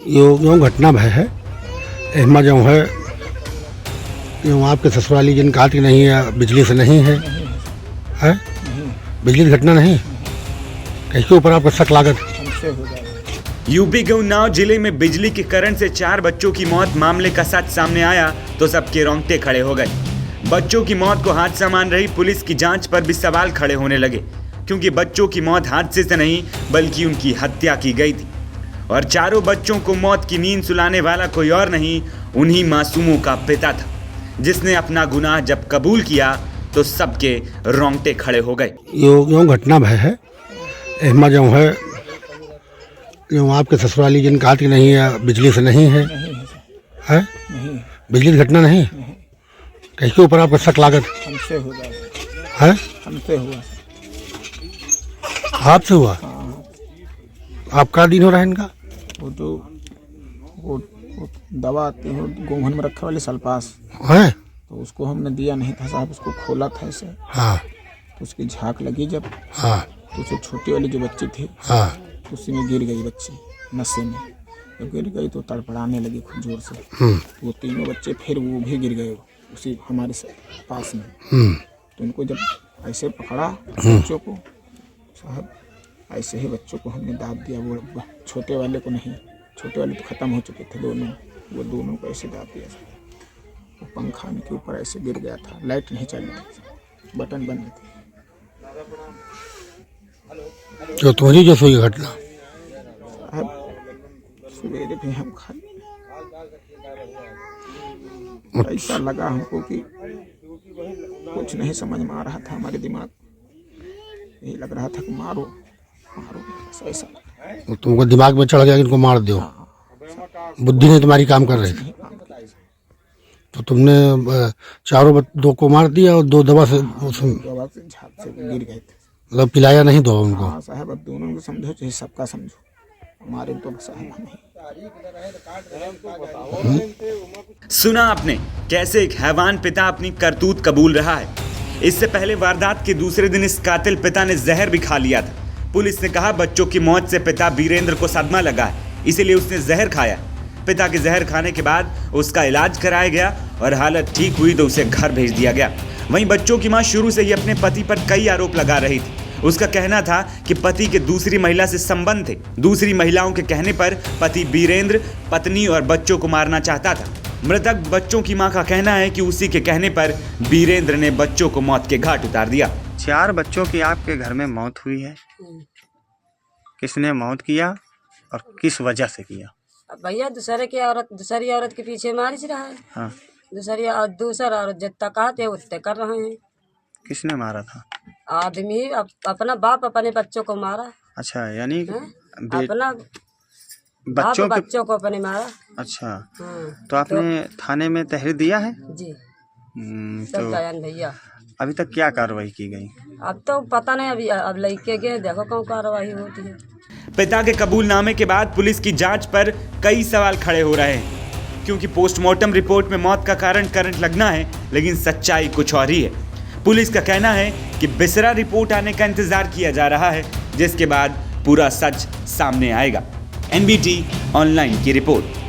यो घटना भय है एहमा जो है यूँ आपके ससुराली जिन कहा कि नहीं है बिजली से नहीं है है बिजली की घटना नहीं इसके ऊपर आपका शक लागत यूपी के उन्नाव जिले में बिजली के करंट से 4 बच्चों की मौत मामले का सच सामने आया तो सबके रोंगटे खड़े हो गए। बच्चों की मौत को हादसा मान रही पुलिस की जांच पर भी सवाल खड़े होने लगे, क्योंकि बच्चों की मौत हादसे से नहीं बल्कि उनकी हत्या की गई थी और चारों बच्चों को मौत की नींद सुलाने वाला कोई और नहीं उन्हीं मासूमों का पिता था, जिसने अपना गुनाह जब कबूल किया तो सबके रोंगटे खड़े हो गए। यो घटना भय है एहमा जो है यूँ आपके ससुराली जिन कहा कि नहीं है बिजली से नहीं है बिजली की घटना नहीं इसके ऊपर आपका शक लागत हमसे हो जाए है हमसे हुआ आपसे हुआ आपका दिन हो रहा है इनका वो दवा आती है गोंघन में रखे वाली सल्पास है तो उसको हमने दिया नहीं था साहब, उसको खोला था ऐसे हाँ तो उसकी झांक लगी जब हाँ तो उससे छोटी वाली जो बच्ची थी हाँ उसी में गिर गई बच्ची नशे में, जब गिर गई तो तड़पड़ाने लगी खूब जोर से। वो तीनों बच्चे फिर वो भी गिर गए उसी हमारे पास में। तो उनको जब ऐसे पकड़ा बच्चों को साहब, ऐसे ही बच्चों को हमने दाब दिया, वो छोटे वाले को नहीं, छोटे वाले तो ख़त्म हो चुके थे दोनों, वो दोनों को ऐसे दाब दिया था। वो पंखा के ऊपर ऐसे गिर गया था, लाइट नहीं चल रही थी, बटन बंद थी। तो तुम्हारी जो हुई घटना साहब सवेरे भी हम खाए, ऐसा लगा हमको कि कुछ नहीं समझ में आ रहा था, हमारे दिमाग यही लग रहा था कि मारो मारो, ऐसा तो तुमको दिमाग में चढ़ गया कि इनको मार दो, बुद्धि नहीं तुम्हारी काम कर रही थी। तो तुमने चारों दो को मार दिया और 2 दवा से झाग से गिर गए थे। मतलब पिलाया नहीं दो उनको। हाँ साहब, अब दोनों को समझो चाहे सबका समझो, हमारे तो साहब नहीं। सुना आपने कैसे एक हैवान पिता अपनी करतूत कबूल रहा है। इससे पहले वारदात के दूसरे दिन इस कातिल पिता ने जहर भी खा लिया था। पुलिस ने कहा बच्चों की मौत से पिता बीरेंद्र को सदमा लगा है, इसीलिए उसने जहर खाया। पिता के जहर खाने के बाद उसका इलाज कराया गया और हालत ठीक हुई तो उसे घर भेज दिया गया। वहीं बच्चों की मां शुरू से ही अपने पति पर कई आरोप लगा रही थी। उसका कहना था कि पति के दूसरी महिला से संबंध थे। दूसरी महिलाओं के कहने पर पति बीरेंद्र पत्नी और बच्चों को मारना चाहता था। मृतक बच्चों की मां का कहना है कि उसी के कहने पर बीरेंद्र ने बच्चों को मौत के घाट उतार दिया। 4 बच्चों की आपके घर में मौत हुई है, किसने मौत किया और किस वजह से किया? भैया दूसरी औरत के पीछे मारी रहा है। हाँ। दूसरा औरत जितना कहते उतने कर रहे हैं। किसने मारा था? आदमी अपना बाप अपने बच्चों को मारा। अच्छा, यानी अपना बच्चों को अपने मारा। अच्छा। हाँ। तो आपने थाने में तहरीर दिया है? जी तो सब बयान भैया। अभी तक क्या कार्रवाई की गई? अब तो पता नहीं, अभी अब लेके गए, देखो कौन कार्रवाई होती है। पिता के कबूलनामे के बाद पुलिस की जांच पर कई सवाल खड़े हो रहे हैं, क्योंकि पोस्टमार्टम रिपोर्ट में मौत का कारण करंट लगना है, लेकिन सच्चाई कुछ और ही है। पुलिस का कहना है कि बिसरा रिपोर्ट आने का इंतजार किया जा रहा है, जिसके बाद पूरा सच सामने आएगा। NBT ऑनलाइन की रिपोर्ट।